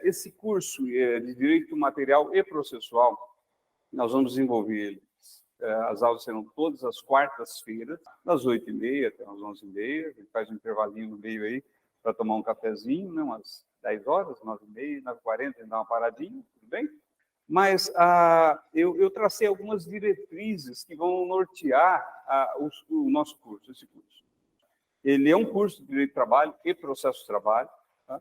esse curso de Direito Material e Processual, nós vamos desenvolver ele. As aulas serão todas as quartas-feiras, das 8h30 até as 11h30. A gente faz um intervalinho no meio aí para tomar um cafezinho, né? Umas 10 horas, 9h30, 9h40, a gente dá uma paradinha, tudo bem? Mas eu tracei algumas diretrizes que vão nortear o nosso curso, esse curso. Ele é um curso de Direito do Trabalho e Processo de Trabalho. Tá?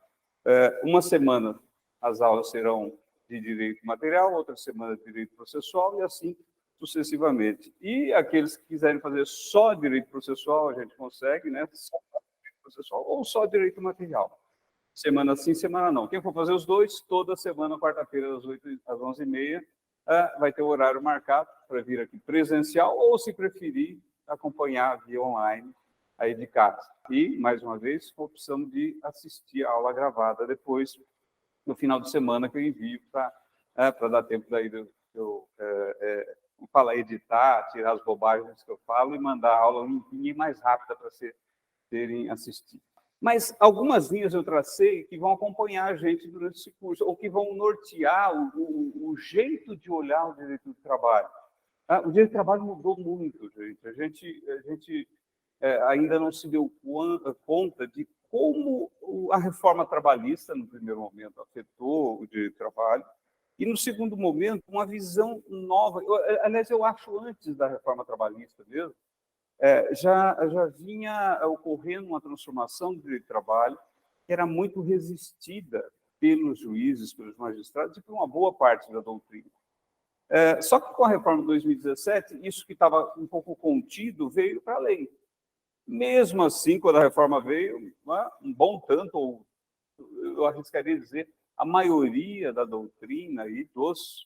Uma semana as aulas serão de Direito Material, outra semana de Direito Processual e assim sucessivamente. E aqueles que quiserem fazer só Direito Processual, a gente consegue, né? Só Direito Processual ou só Direito Material. Semana sim, semana não. Quem for fazer os dois, toda semana, quarta-feira, das 8 às 11h30, vai ter o horário marcado para vir aqui presencial ou, se preferir, acompanhar via online aí de casa. E, mais uma vez, com a opção de assistir a aula gravada depois, no final de semana, que eu envio para dar tempo daí de eu falar, editar, tirar as bobagens que eu falo e mandar a aula limpinha e mais rápida para terem assistido. Mas algumas linhas eu tracei que vão acompanhar a gente durante esse curso, ou que vão nortear o jeito de olhar o direito do trabalho. O direito do trabalho mudou muito, gente. A gente ainda não se deu conta de como a reforma trabalhista, no primeiro momento, afetou o direito do trabalho, e, no segundo momento, uma visão nova. Aliás, eu acho antes da reforma trabalhista mesmo, já vinha ocorrendo uma transformação do direito do trabalho que era muito resistida pelos juízes, pelos magistrados e por uma boa parte da doutrina. Só que com a reforma de 2017, isso que estava um pouco contido veio para a lei. Mesmo assim, quando a reforma veio, um bom tanto, ou eu arriscaria dizer, a maioria da doutrina e dos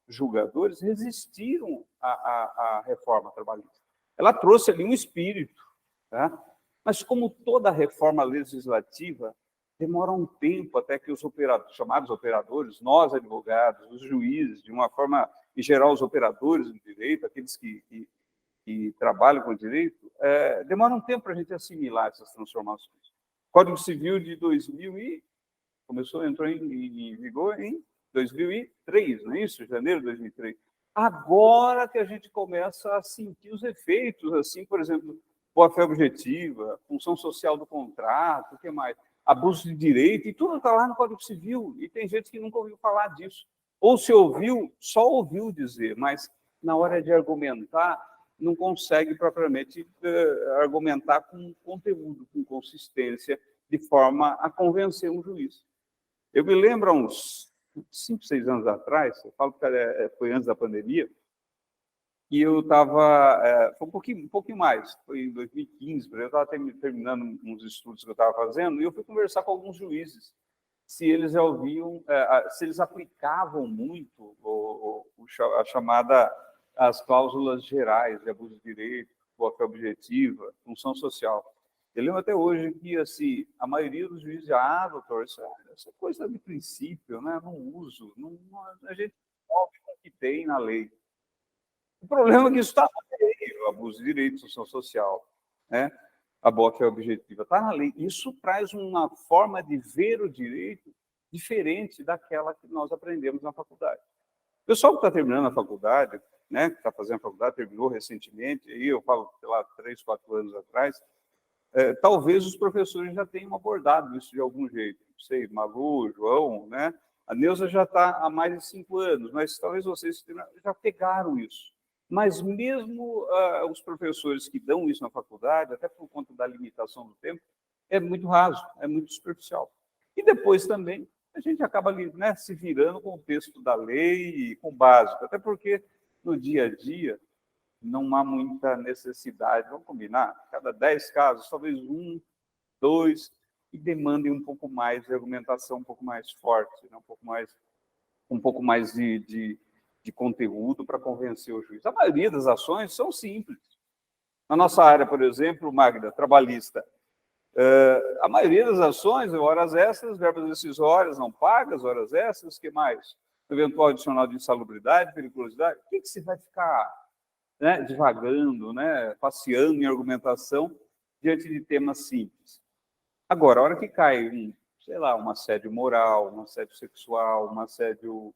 julgadores resistiram à reforma trabalhista. Ela trouxe ali um espírito, tá? Mas como toda reforma legislativa, demora um tempo até que os chamados operadores, nós advogados, os juízes, de uma forma, em geral, os operadores do direito, aqueles que trabalham com o direito, demora um tempo para a gente assimilar essas transformações. O Código Civil de 2000 entrou em vigor em 2003, não é isso? Janeiro de 2003. Agora que a gente começa a sentir os efeitos, assim, por exemplo, boa-fé objetiva, função social do contrato, o que mais? Abuso de direito, e tudo está lá no Código Civil, e tem gente que nunca ouviu falar disso. Ou se ouviu, só ouviu dizer, mas na hora de argumentar, não consegue propriamente argumentar com conteúdo, com consistência, de forma a convencer um juiz. Eu me lembro, há uns 5, 6 anos atrás, eu falo que foi antes da pandemia, e eu estava, foi um pouquinho mais, foi em 2015, eu estava terminando uns estudos que eu estava fazendo, e eu fui conversar com alguns juízes, se eles já ouviam, se eles aplicavam muito a chamada, as cláusulas gerais de abuso de direito, boa-fé objetiva, função social. Eu lembro até hoje que, assim, a maioria dos juízes dizia, doutor, isso é coisa de princípio, né? Não uso, a gente move com o que tem na lei. O problema é que isso está na lei, o abuso de direito, função social, né? A boa-fé objetiva está na lei. Isso traz uma forma de ver o direito diferente daquela que nós aprendemos na faculdade. O pessoal que está terminando a faculdade, né, que está fazendo a faculdade, terminou recentemente, aí eu falo, sei lá, 3, 4 anos atrás, talvez os professores já tenham abordado isso de algum jeito. Não sei, Malu, João, né? A Neuza já está há mais de 5 anos, mas talvez vocês já pegaram isso. Mas mesmo os professores que dão isso na faculdade, até por conta da limitação do tempo, é muito raso, é muito superficial. E depois também a gente acaba ali, né, se virando com o texto da lei e com o básico, até porque no dia a dia não há muita necessidade, vamos combinar, cada 10 casos, talvez 1, 2, que demandem um pouco mais de argumentação, um pouco mais forte, né? um pouco mais de conteúdo para convencer o juiz. A maioria das ações são simples. Na nossa área, por exemplo, Magda, trabalhista, a maioria das ações, horas extras, verbas decisórias não pagas, horas extras, o que mais? Eventual adicional de insalubridade, periculosidade. O que você vai ficar, né, divagando, né, passeando em argumentação diante de temas simples? Agora, a hora que cai sei lá, um assédio moral, um assédio sexual, um assédio,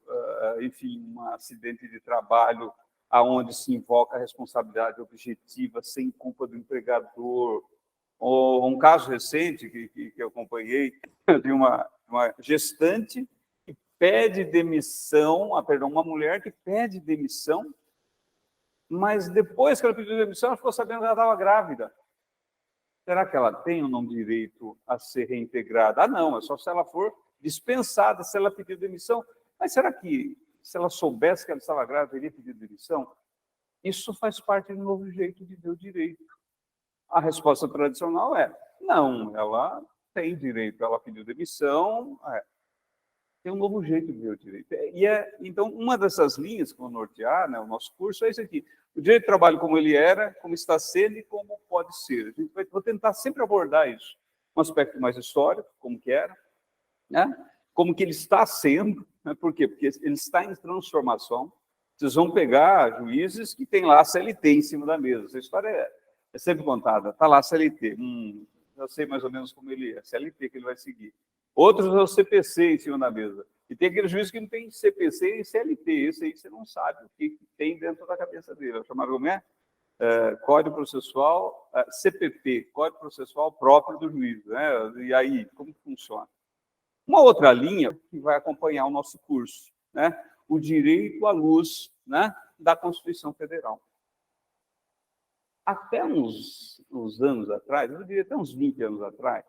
enfim, um acidente de trabalho aonde se invoca a responsabilidade objetiva sem culpa do empregador. Ou um caso recente que eu acompanhei de uma gestante que pede demissão, uma mulher que pede demissão, mas depois que ela pediu demissão, ela ficou sabendo que ela estava grávida. Será que ela tem ou não direito a ser reintegrada? Ah, não, é só se ela for dispensada, se ela pedir demissão. Mas será que, se ela soubesse que ela estava grávida, teria pedido demissão? Isso faz parte do novo jeito de ver o direito. A resposta tradicional é, não, ela tem direito, ela pediu demissão, tem um novo jeito de ver o direito. Então, uma dessas linhas que eu vou nortear, né, o nosso curso, é isso aqui. O direito do trabalho como ele era, como está sendo e como pode ser. Vou tentar sempre abordar isso. Um aspecto mais histórico, como que era, né? Como que ele está sendo. Né? Por quê? Porque ele está em transformação. Vocês vão pegar juízes que têm lá a CLT em cima da mesa. Essa história é sempre contada. Está lá a CLT. Já sei mais ou menos como ele é. CLT que ele vai seguir. Outros é o CPC em cima da mesa. E tem aquele juiz que não tem CPC e CLT. Esse aí você não sabe o que tem dentro da cabeça dele. É chamado como é? Código Processual, CPP, Código Processual próprio do juiz. Né? E aí, como funciona? Uma outra linha que vai acompanhar o nosso curso, né? O direito à luz, né, da Constituição Federal. Até uns anos atrás, eu diria até uns 20 anos atrás,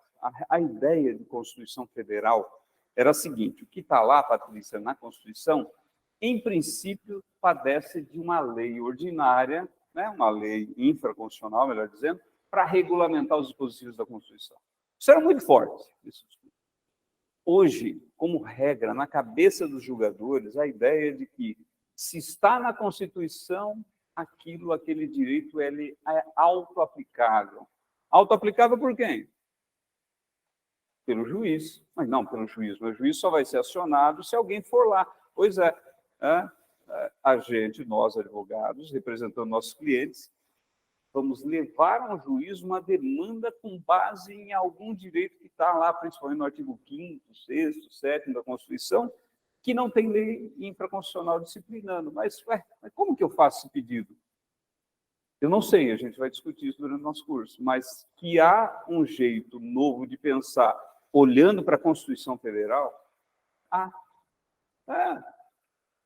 a ideia de Constituição Federal era a seguinte: o que está lá, Patrícia, na Constituição, em princípio, padece de uma lei ordinária, né, uma lei infraconstitucional, melhor dizendo, para regulamentar os dispositivos da Constituição. Isso era muito forte. Hoje, como regra, na cabeça dos julgadores, a ideia de que se está na Constituição, aquele direito ele é auto-aplicável. Auto-aplicável por quem? Pelo juiz. Mas não pelo juiz. O juiz só vai ser acionado se alguém for lá. Pois é, a gente, nós advogados, representando nossos clientes, vamos levar ao juiz uma demanda com base em algum direito que está lá, principalmente no artigo 5º, 6º, 7º da Constituição, que não tem lei infraconstitucional disciplinando. Mas como que eu faço esse pedido? Eu não sei, a gente vai discutir isso durante o nosso curso, mas que há um jeito novo de pensar, olhando para a Constituição Federal,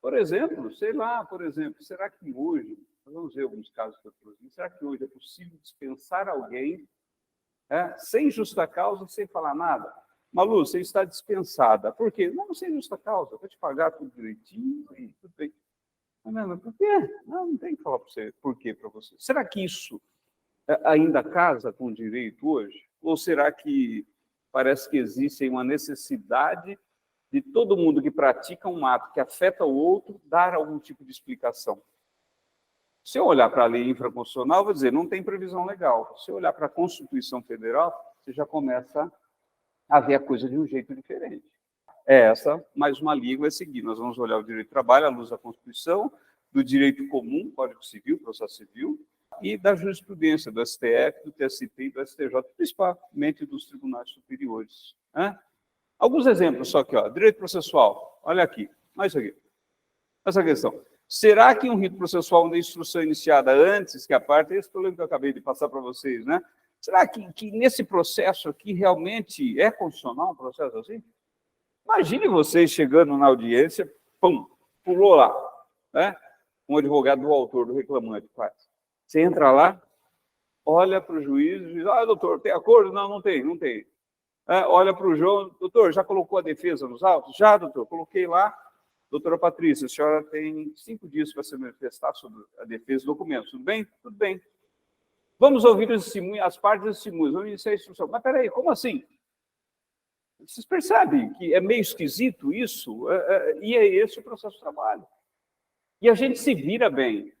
por exemplo, será que hoje, vamos ver alguns casos que eu trouxe, será que hoje é possível dispensar alguém sem justa causa, sem falar nada? Malu, você está dispensada. Por quê? Não, sem justa causa, vou te pagar tudo direitinho e tudo bem. Mas por quê? Não tem que falar para você por quê para você. Será que isso ainda casa com o direito hoje? Ou será que parece que existe uma necessidade de todo mundo que pratica um ato que afeta o outro dar algum tipo de explicação? Se eu olhar para a lei infraconstitucional, eu vou dizer, não tem previsão legal. Se eu olhar para a Constituição Federal, você já começa a ver a coisa de um jeito diferente. Essa, mais uma linha vai seguir. Nós vamos olhar o direito do trabalho à luz da Constituição, do direito comum, Código Civil, processo civil, e da jurisprudência do STF, do TST e do STJ, principalmente dos tribunais superiores. Alguns exemplos só aqui, direito processual. Olha aqui, mais isso aqui. Essa questão. Será que um rito processual da instrução iniciada antes que a parte, esse problema que eu acabei de passar para vocês, né? Será que nesse processo aqui realmente é constitucional um processo assim? Imagine vocês chegando na audiência, pulou lá, né? Um advogado do autor, do reclamante, faz. Você entra lá, olha para o juiz e diz, doutor, tem acordo? Não, não tem. Olha para o João, doutor, já colocou a defesa nos autos? Já, doutor, coloquei lá. Doutora Patrícia, a senhora tem 5 dias para se manifestar sobre a defesa do documento. Tudo bem? Tudo bem. Vamos ouvir as partes das testemunhas, vamos iniciar a instrução. Mas peraí, como assim? Vocês percebem que é meio esquisito isso? E é esse o processo de trabalho. E a gente se vira bem.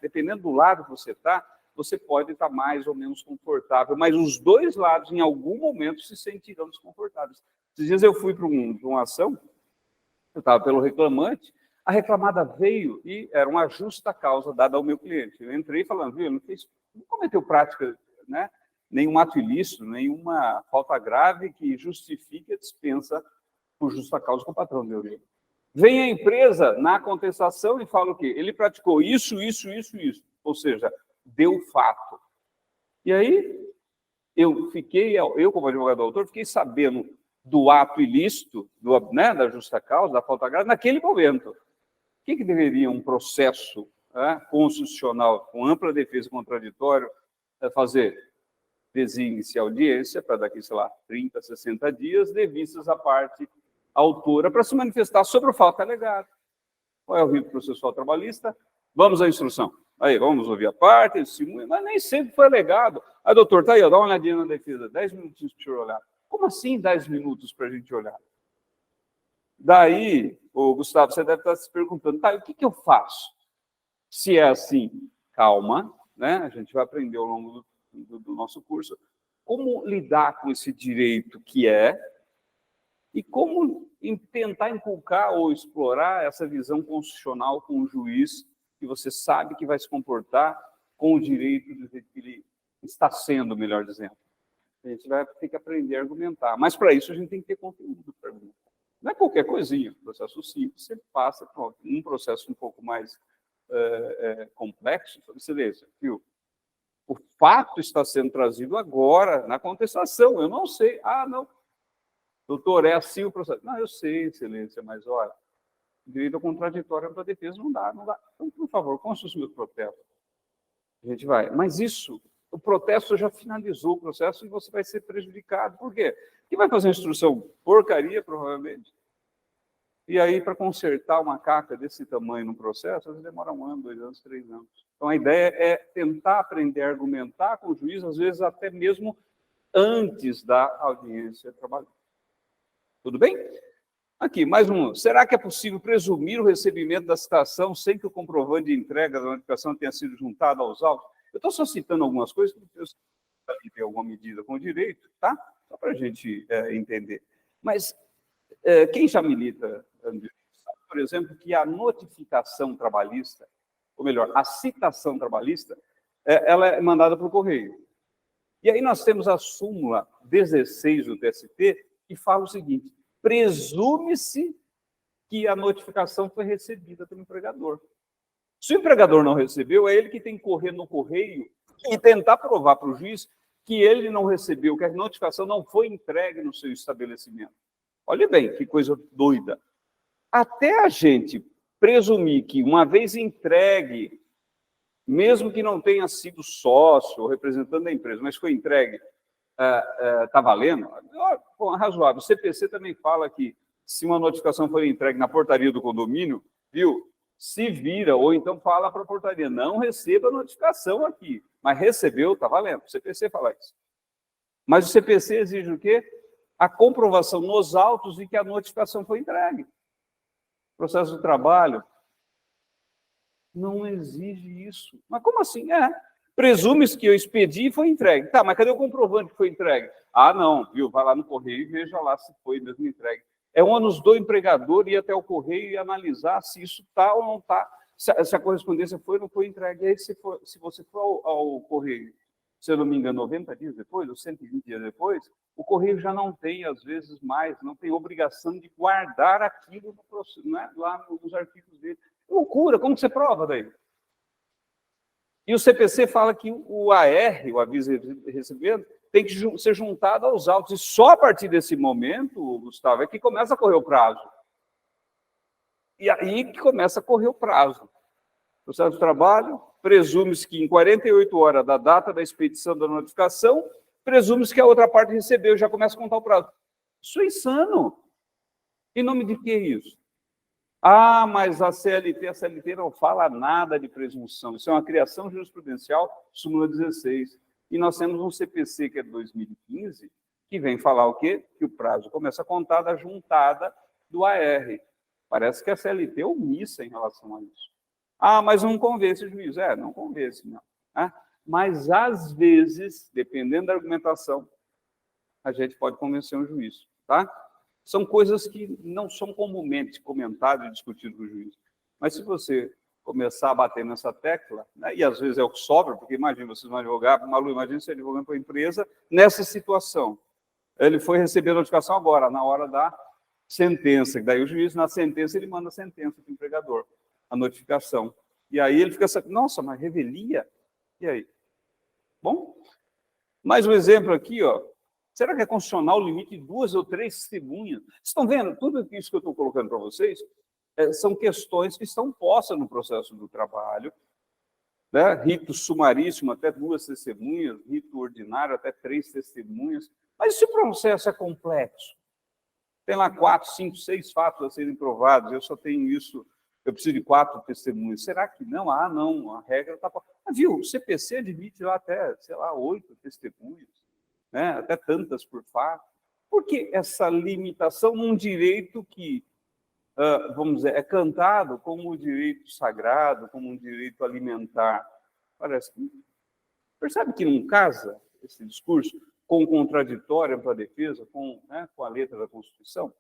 Dependendo do lado que você está, você pode estar mais ou menos confortável, mas os dois lados, em algum momento, se sentirão desconfortáveis. Esses dias eu fui para uma ação, eu estava pelo reclamante, a reclamada veio e era uma justa causa dada ao meu cliente. Eu entrei falando, viu, não cometeu prática, né, nenhum ato ilícito, nenhuma falta grave que justifique a dispensa por justa causa que o patrão deu nele. Vem a empresa na contestação e fala o quê? Ele praticou isso. Ou seja, deu fato. E aí, eu como advogado do autor, fiquei sabendo do ato ilícito, da justa causa, da falta grave, naquele momento. O que deveria um processo constitucional com ampla defesa contraditória fazer? Designe-se audiência para daqui, 30, 60 dias, de vistas à parte autora para se manifestar sobre o fato alegado. Qual é o rito processual trabalhista? Vamos à instrução. Aí, vamos ouvir a parte, testemunha, mas nem sempre foi alegado. Aí, doutor, tá aí, dá uma olhadinha na defesa, 10 minutinhos para o senhor olhar. Como assim 10 minutos para a gente olhar? Daí, Gustavo, você deve estar se perguntando, tá, o que eu faço? Se é assim, calma, né? A gente vai aprender ao longo do nosso curso como lidar com esse direito que é e como tentar inculcar ou explorar essa visão constitucional com o juiz que você sabe que vai se comportar com o direito do jeito que ele está sendo, melhor dizendo. A gente vai ter que aprender a argumentar, mas para isso a gente tem que ter conteúdo para argumentar. Não é qualquer coisinha, processo simples, você passa por um processo um pouco mais complexo, excelência, viu? O fato está sendo trazido agora na contestação, eu não sei. Ah, não. Doutor, é assim o processo. Não, eu sei, excelência, mas olha, direito ao contraditório para a defesa não dá. Então, por favor, conste os meus protestos. A gente vai. Mas isso, o protesto já finalizou o processo e você vai ser prejudicado. Por quê? Porque vai fazer instrução porcaria, provavelmente. E aí, para consertar uma caca desse tamanho no processo, às vezes demora 1 ano, 2 anos, 3 anos. Então, a ideia é tentar aprender a argumentar com o juiz, às vezes até mesmo antes da audiência trabalhista. Tudo bem? Aqui, mais um. Será que é possível presumir o recebimento da citação sem que o comprovante de entrega da notificação tenha sido juntado aos autos? Eu estou só citando algumas coisas, porque eu tem alguma medida com o direito, tá? Só para a gente entender. Mas quem já milita, sabe, por exemplo, que a notificação trabalhista, ou melhor, a citação trabalhista, ela é mandada para o correio. E aí nós temos a súmula 16 do TST, que fala o seguinte: presume-se que a notificação foi recebida pelo empregador. Se o empregador não recebeu, é ele que tem que correr no correio e tentar provar para o juiz que ele não recebeu, que a notificação não foi entregue no seu estabelecimento. Olha bem, que coisa doida. Até a gente presumir que, uma vez entregue, mesmo que não tenha sido sócio ou representante da empresa, mas foi entregue, está valendo? Bom, é razoável. O CPC também fala que, se uma notificação for entregue na portaria do condomínio, viu? Se vira, ou então fala para a portaria, não receba a notificação aqui, mas recebeu, está valendo. O CPC fala isso. Mas o CPC exige o quê? A comprovação nos autos de que a notificação foi entregue. O processo do trabalho não exige isso. Mas como assim? Presume-se que eu expedi e foi entregue. Tá, mas cadê o comprovante que foi entregue? Ah, não, viu? Vai lá no correio e veja lá se foi mesmo entregue. É ônus do empregador ir até o correio e analisar se isso está ou não está, se a correspondência foi ou não foi entregue. E aí, se você for ao correio, se eu não me engano, 90 dias depois, ou 120 dias depois, o correio já não tem, às vezes, não tem obrigação de guardar aquilo lá nos arquivos dele. Que loucura, como que você prova daí? E o CPC fala que o AR, o aviso de recebimento, tem que ser juntado aos autos. E só a partir desse momento, Gustavo, é que começa a correr o prazo. E aí que começa a correr o prazo. Processo de trabalho, presume-se que em 48 horas da data da expedição da notificação, presume-se que a outra parte recebeu, já começa a contar o prazo. Isso é insano. Em nome de que isso? Ah, mas a CLT não fala nada de presunção. Isso é uma criação jurisprudencial, súmula 16. E nós temos um CPC, que é de 2015, que vem falar o quê? Que o prazo começa a contar da juntada do AR. Parece que a CLT é omissa em relação a isso. Ah, mas não convence o juiz. Não convence, não. Mas, às vezes, dependendo da argumentação, a gente pode convencer um juiz, tá? São coisas que não são comumente comentadas e discutidas com o juiz. Mas se você começar a bater nessa tecla, né? E às vezes é o que sobra, porque imagina, vocês vão advogar, Malu, imagina você advogando para a empresa nessa situação. Ele foi receber a notificação agora, na hora da sentença, que daí o juiz, na sentença, ele manda a sentença para o empregador, a notificação. E aí ele fica assim, nossa, mas revelia? E aí? Bom, mais um exemplo aqui, ó. Será que é constitucional o limite de 2 ou 3 testemunhas? Vocês estão vendo? Tudo isso que eu estou colocando para vocês são questões que estão postas no processo do trabalho, né? Rito sumaríssimo, até 2 testemunhas, rito ordinário, até 3 testemunhas. Mas se o processo é complexo, tem lá 4, 5, 6 fatos a serem provados, eu só tenho isso, eu preciso de 4 testemunhas. Será que não? Ah, não, a regra está... viu, o CPC admite lá até, sei lá, 8 testemunhas, né? Até tantas por fato. Por que essa limitação num direito que, vamos dizer, é cantado como um direito sagrado, como um direito alimentar? Parece que... Percebe que não casa esse discurso com o contraditório para a defesa, com a letra da Constituição?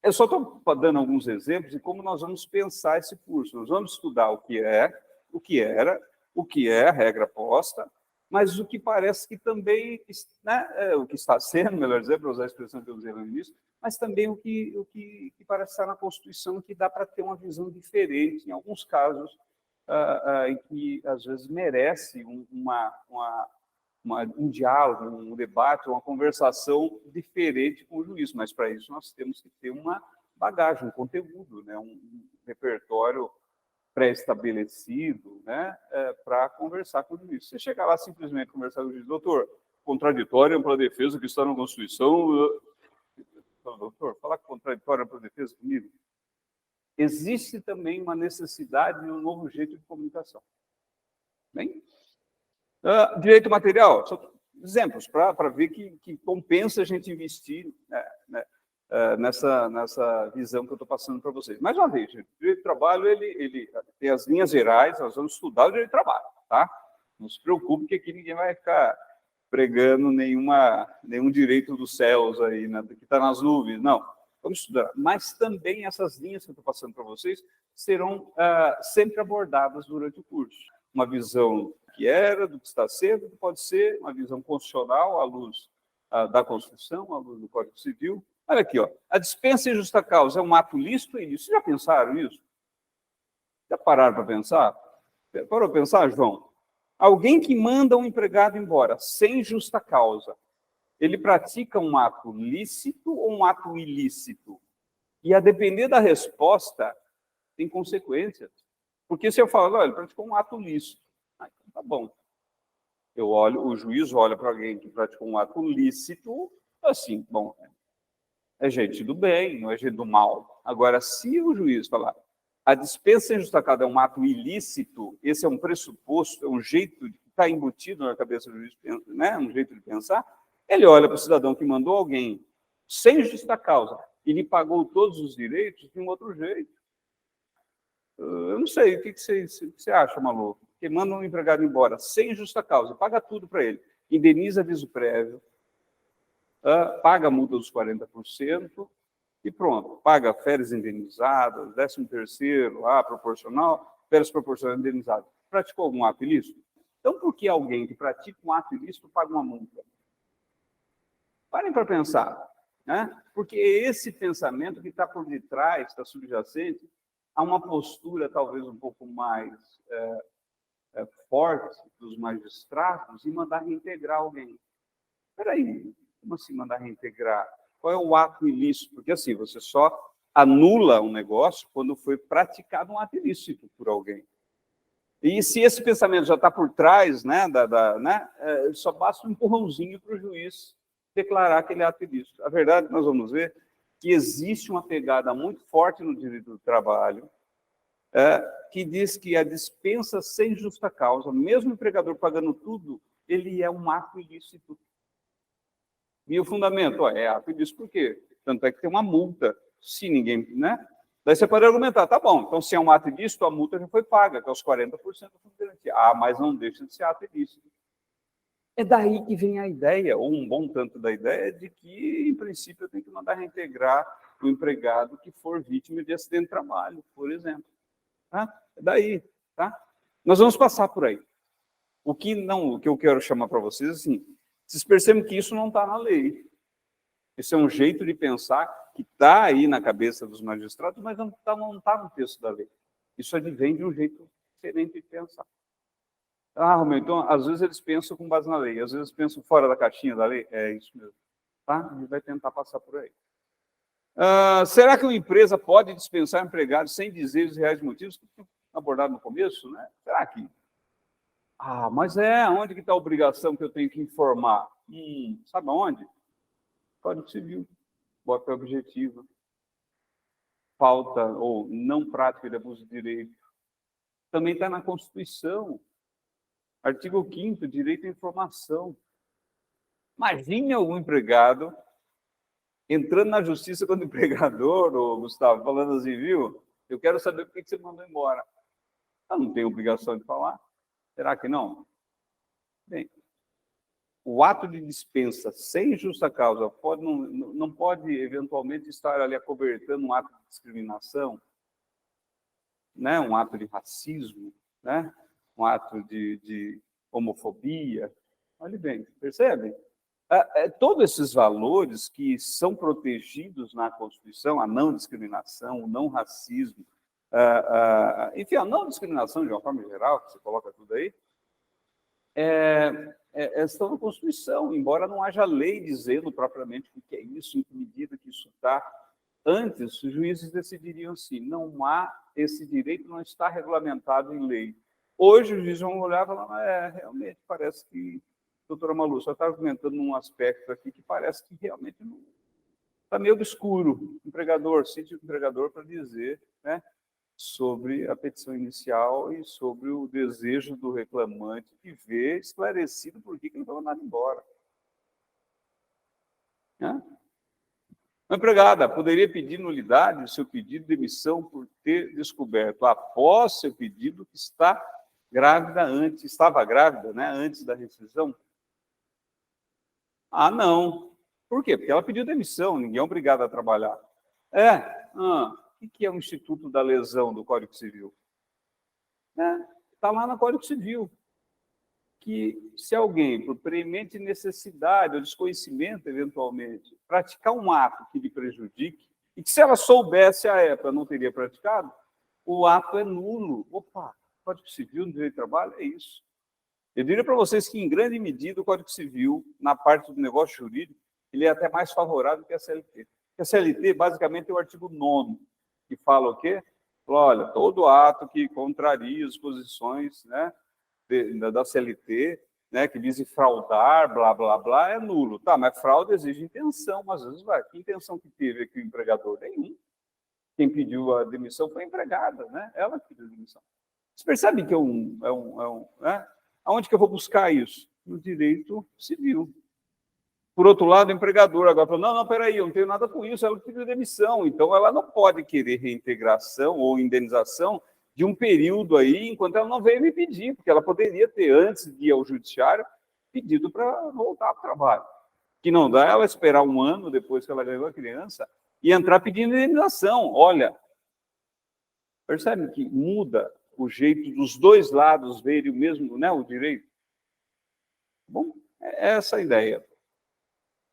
Eu só estou dando alguns exemplos de como nós vamos pensar esse curso. Nós vamos estudar o que é, o que era, o que é a regra posta, mas o que parece que também, né, o que está sendo, melhor dizer, para usar a expressão que eu usei no início, mas também o que parece estar na Constituição, que dá para ter uma visão diferente, em alguns casos, em que, às vezes, merece um diálogo, um debate, uma conversação diferente com o juiz, mas para isso nós temos que ter uma bagagem, um conteúdo, né, um repertório pré-estabelecido, né, para conversar com o juiz. Você chegar lá simplesmente conversar com o juiz, doutor, contraditório para a defesa que está na Constituição. Doutor, falar contraditório para a defesa comigo? Existe também uma necessidade de um novo jeito de comunicação. Bem? Direito material, são exemplos para ver que compensa a gente investir, né, nessa visão que eu estou passando para vocês. Mais uma vez, o direito do trabalho ele tem as linhas gerais, nós vamos estudar o direito do trabalho, tá? Não se preocupe que aqui ninguém vai ficar pregando nenhum direito dos céus aí, né, que está nas nuvens, não. Vamos estudar. Mas também essas linhas que eu estou passando para vocês serão sempre abordadas durante o curso. Uma visão que era, do que está sendo, do que pode ser, uma visão constitucional à luz da Constituição, à luz do Código Civil. Olha aqui, ó, a dispensa em justa causa é um ato lícito ou ilícito? Vocês já pensaram nisso? Já pararam para pensar? Parou para pensar, João? Alguém que manda um empregado embora sem justa causa, ele pratica um ato lícito ou um ato ilícito? E a depender da resposta, tem consequências. Porque se eu falar, olha, ele praticou um ato lícito, então tá bom. O juiz olha para alguém que praticou um ato lícito, assim, bom, é gente do bem, não é gente do mal. Agora, se o juiz falar, a dispensa em justa causa é um ato ilícito, esse é um pressuposto, é um jeito que está embutido na cabeça do juiz, né, um jeito de pensar, ele olha para o cidadão que mandou alguém sem justa causa e lhe pagou todos os direitos de um outro jeito. Eu não sei, o que você acha, Malu? Que manda um empregado embora sem justa causa, paga tudo para ele, indeniza aviso prévio, paga a multa dos 40% e pronto, paga férias indenizadas, 13º, proporcional, férias proporcionais indenizadas. Praticou algum ato ilícito? Então, por que alguém que pratica um ato ilícito paga uma multa? Parem para pensar, né? Porque é esse pensamento que está por detrás, está subjacente a uma postura talvez um pouco mais forte dos magistrados em mandar reintegrar alguém. Espera aí, como assim mandar reintegrar? Qual é o ato ilícito? Porque assim, você só anula um negócio quando foi praticado um ato ilícito por alguém. E se esse pensamento já está por trás, né, só basta um empurrãozinho para o juiz declarar aquele ato ilícito. A verdade, nós vamos ver que existe uma pegada muito forte no direito do trabalho, que diz que a dispensa sem justa causa, mesmo o empregador pagando tudo, ele é um ato ilícito. E o fundamento? É ato ilícito por quê? Tanto é que tem uma multa, se ninguém... né? Daí você pode argumentar, tá bom, então se é um ato ilícito, a multa já foi paga, que é os 40% da garantia. Mas não deixa de ser ato ilícito. É daí que vem a ideia, ou um bom tanto da ideia, de que, em princípio, eu tenho que mandar reintegrar o empregado que for vítima de acidente de trabalho, por exemplo. Tá? Daí, tá? Nós vamos passar por aí. O que eu quero chamar para vocês, assim, vocês percebem que isso não está na lei. Esse é um jeito de pensar que está aí na cabeça dos magistrados, mas não tá no texto da lei. Isso advém de um jeito diferente de pensar. Romeu, então, às vezes eles pensam com base na lei, às vezes pensam fora da caixinha da lei. É isso mesmo. Tá? A gente vai tentar passar por aí. Será que uma empresa pode dispensar empregados sem dizer os reais motivos? Abordado no começo, né? Será que? Mas onde que está a obrigação que eu tenho que informar? Sabe aonde? Código Civil. Bota objetivo. Falta ou não prática de abuso de direito. Também está na Constituição. Artigo 5º, direito à informação. Imagine algum empregado entrando na justiça quando empregador, ou Gustavo, falando assim, viu? Eu quero saber por que você mandou embora. Eu não tenho obrigação de falar. Será que não? Bem, o ato de dispensa sem justa causa não pode, eventualmente, estar ali acobertando um ato de discriminação, né? Um ato de racismo, né? Um ato de homofobia. Olha bem, percebem? Todos esses valores que são protegidos na Constituição, a não discriminação, o não racismo, enfim, a não discriminação de uma forma geral, que você coloca tudo aí, estão na Constituição, embora não haja lei dizendo propriamente o que é isso, em que medida que isso está. Antes, os juízes decidiriam assim, esse direito não está regulamentado em lei. Hoje, os juízes vão olhar e falar, realmente, parece que, doutora Malu, só está argumentando num aspecto aqui que parece que realmente está meio obscuro. Cite o empregador para dizer, né, sobre a petição inicial e sobre o desejo do reclamante de ver esclarecido por que ele foi mandado embora. Uma empregada poderia pedir nulidade do seu pedido de demissão por ter descoberto, após seu pedido, que estava grávida, né, antes da rescisão? Não. Por quê? Porque ela pediu demissão, ninguém é obrigado a trabalhar. O que é o Instituto da Lesão do Código Civil? Está lá no Código Civil. Que se alguém, por premente necessidade ou desconhecimento, eventualmente, praticar um ato que lhe prejudique, e que se ela soubesse à época não teria praticado, o ato é nulo. Código Civil no direito do trabalho é isso. Eu diria para vocês que, em grande medida, o Código Civil, na parte do negócio jurídico, ele é até mais favorável que a CLT. Porque a CLT, basicamente, é o artigo 9º, que fala o quê? Olha, todo ato que contraria as posições, né, da CLT, né, que vise fraudar, blá, blá, blá, é nulo. Mas fraude exige intenção, mas às vezes que intenção que teve aqui o empregador? Nenhum. Quem pediu a demissão foi a empregada, né? Ela que pediu a demissão. Você percebe que né? Aonde que eu vou buscar isso? No direito civil. Por outro lado, o empregador agora falou, não, peraí, eu não tenho nada com isso, ela pediu demissão, então ela não pode querer reintegração ou indenização de um período aí, enquanto ela não veio me pedir, porque ela poderia ter, antes de ir ao judiciário, pedido para voltar para o trabalho. Que não dá ela esperar um ano depois que ela ganhou a criança e entrar pedindo indenização. Olha, percebe que muda o jeito dos dois lados verem o mesmo, né, o direito? Bom, é essa a ideia.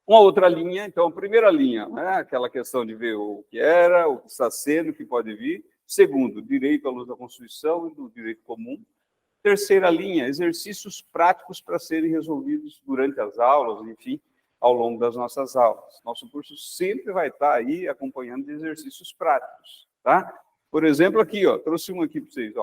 Uma outra linha, então, a primeira linha, né, aquela questão de ver o que era, o que está sendo, o que pode vir. Segundo, direito à luz da Constituição e do direito comum. Terceira linha, exercícios práticos para serem resolvidos durante as aulas, enfim, ao longo das nossas aulas. Nosso curso sempre vai estar aí acompanhando de exercícios práticos, tá? Por exemplo, aqui, trouxe um aqui para vocês,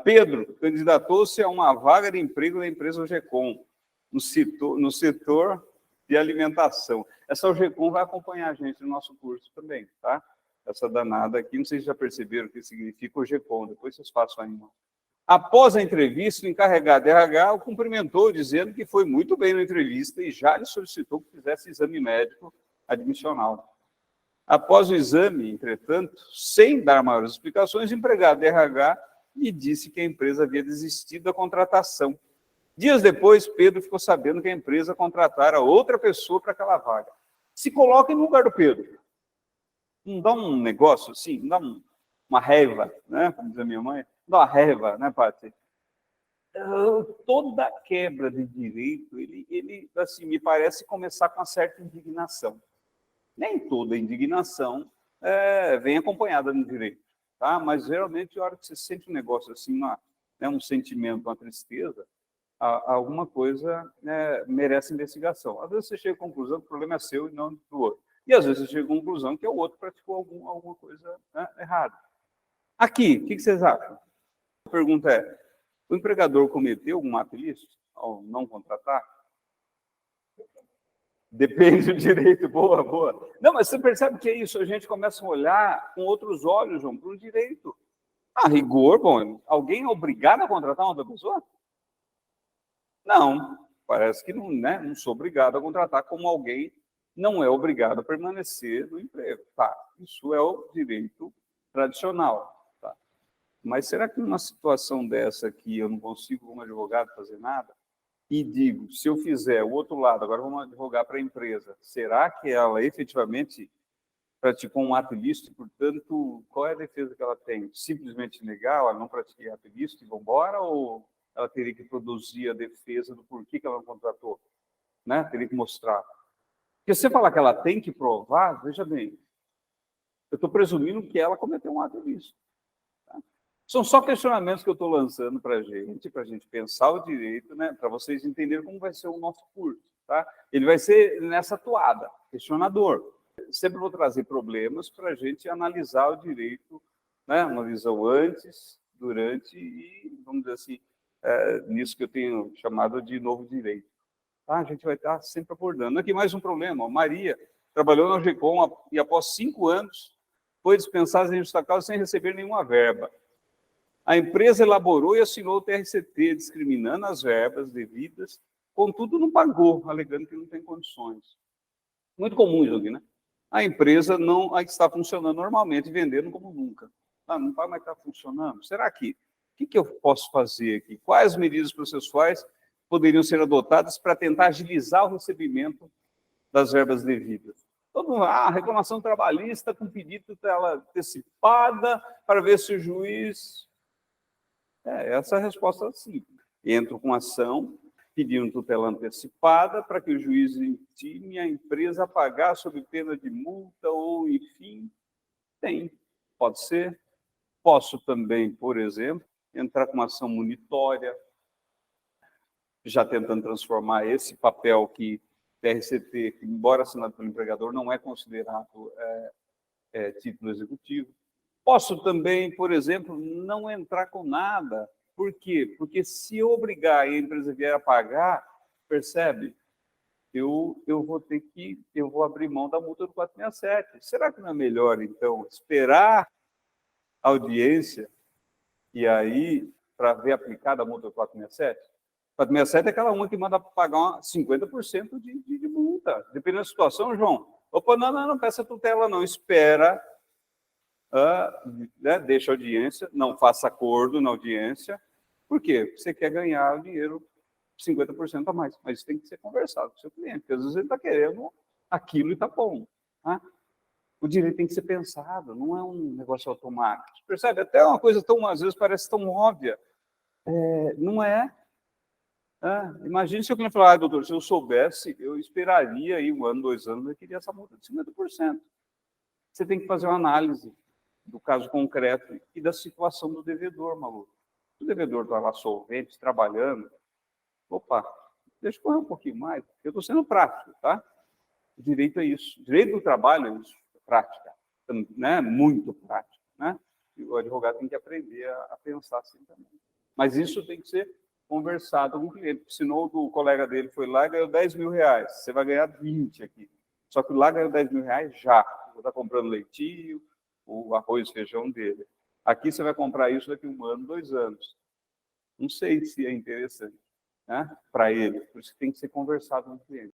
Pedro candidatou-se a uma vaga de emprego da empresa OGECOM, no setor de alimentação. Essa OGECOM vai acompanhar a gente no nosso curso também, tá? Essa danada aqui, não sei se já perceberam o que significa OGECOM, depois vocês façam aí. Após a entrevista, o encarregado de RH o cumprimentou, dizendo que foi muito bem na entrevista e já lhe solicitou que fizesse exame médico admissional. Após o exame, entretanto, sem dar maiores explicações, o empregado de RH lhe disse que a empresa havia desistido da contratação. Dias depois, Pedro ficou sabendo que a empresa contratara outra pessoa para aquela vaga. Se coloquem no lugar do Pedro. Não dá um negócio assim? Não dá uma raiva, né? Como diz a minha mãe, dá uma raiva, né, Paty? Toda quebra de direito, ele assim, me parece começar com uma certa indignação. Nem toda indignação vem acompanhada no direito, tá? Mas geralmente, a hora que você sente um negócio assim, um sentimento, uma tristeza, alguma coisa merece investigação. Às vezes você chega à conclusão que o problema é seu e não do outro. E às vezes você chega à conclusão que o outro praticou alguma coisa errada. Aqui, o que vocês acham? A pergunta é: o empregador cometeu algum ato ilícito ao não contratar? Depende do direito, boa, boa. Não, mas você percebe que é isso, a gente começa a olhar com outros olhos, João, para o direito. A rigor, bom, alguém é obrigado a contratar uma outra pessoa? Não, parece que não, né? Não sou obrigado a contratar, como alguém não é obrigado a permanecer no emprego. Tá, isso é o direito tradicional. Tá. Mas será que numa situação dessa aqui eu não consigo, como advogado, fazer nada? E digo, se eu fizer o outro lado, agora vamos advogar para a empresa, será que ela efetivamente praticou um ato ilícito, portanto, qual é a defesa que ela tem? Simplesmente negar, ela não pratiquei ato ilícito e vamos embora, ou ela teria que produzir a defesa do porquê que ela não contratou? Né? Teria que mostrar. Porque se você falar que ela tem que provar, veja bem, eu estou presumindo que ela cometeu um ato ilícito. Tá? São só questionamentos que eu estou lançando para a gente pensar o direito, né? Para vocês entenderem como vai ser o nosso curso. Tá? Ele vai ser nessa toada, questionador. Sempre vou trazer problemas para a gente analisar o direito, né? Uma visão antes, durante e, vamos dizer assim, nisso que eu tenho chamado de novo direito. Tá? A gente vai estar sempre abordando. Aqui mais um problema. A Maria trabalhou na GECOM e, após 5 anos, foi dispensada em justa causa sem receber nenhuma verba. A empresa elaborou e assinou o TRCT, discriminando as verbas devidas, contudo, não pagou, alegando que não tem condições. Muito comum, Joguinho, né? A empresa não está funcionando normalmente, vendendo como nunca. Não vai mais estar funcionando. Será que o que eu posso fazer aqui? Quais medidas processuais poderiam ser adotadas para tentar agilizar o recebimento das verbas devidas? Todo mundo, reclamação trabalhista com pedido de tutela antecipada para ver se o juiz... essa é a resposta simples. Entro com ação pedindo tutela antecipada para que o juiz intime a empresa a pagar sob pena de multa ou, enfim, pode ser. Posso também, por exemplo, entrar com uma ação munitória, já tentando transformar esse papel que TRCT, que, embora assinado pelo empregador, não é considerado título executivo. Posso também, por exemplo, não entrar com nada. Por quê? Porque se eu obrigar e a empresa vier a pagar, percebe? Eu vou abrir mão da multa do 467. Será que não é melhor, então, esperar a audiência e aí, para ver aplicada a multa do 467? 467 é aquela uma que manda pagar 50% de multa. Dependendo da situação, João. Opa, não peça tutela, não. Espera, deixa a audiência, não faça acordo na audiência. Por quê? Você quer ganhar o dinheiro 50% a mais. Mas isso tem que ser conversado com o seu cliente, porque às vezes ele está querendo aquilo e está bom. Tá? O direito tem que ser pensado, não é um negócio automático. Percebe? Até uma coisa tão, às vezes, parece tão óbvia. Não é. Imagine se o cliente falar, doutor, se eu soubesse, eu esperaria aí 1 ano, 2 anos, eu queria essa multa de 50%. Você tem que fazer uma análise do caso concreto e da situação do devedor, maluco. Se o devedor está lá solvente, trabalhando, opa, deixa eu correr um pouquinho mais. Eu estou sendo prático, tá? O direito é isso. O direito do trabalho é isso, prática. Né? Muito prática. Né? E o advogado tem que aprender a pensar assim também. Mas isso tem que ser conversado com o cliente. Senão o colega dele foi lá e ganhou 10 mil reais. Você vai ganhar 20 aqui. Só que lá ganhou 10 mil reais já. Você está comprando leitinho, o arroz e feijão dele. Aqui você vai comprar isso daqui 1 ano, 2 anos. Não sei se é interessante, né, para ele. Por isso que tem que ser conversado com o cliente.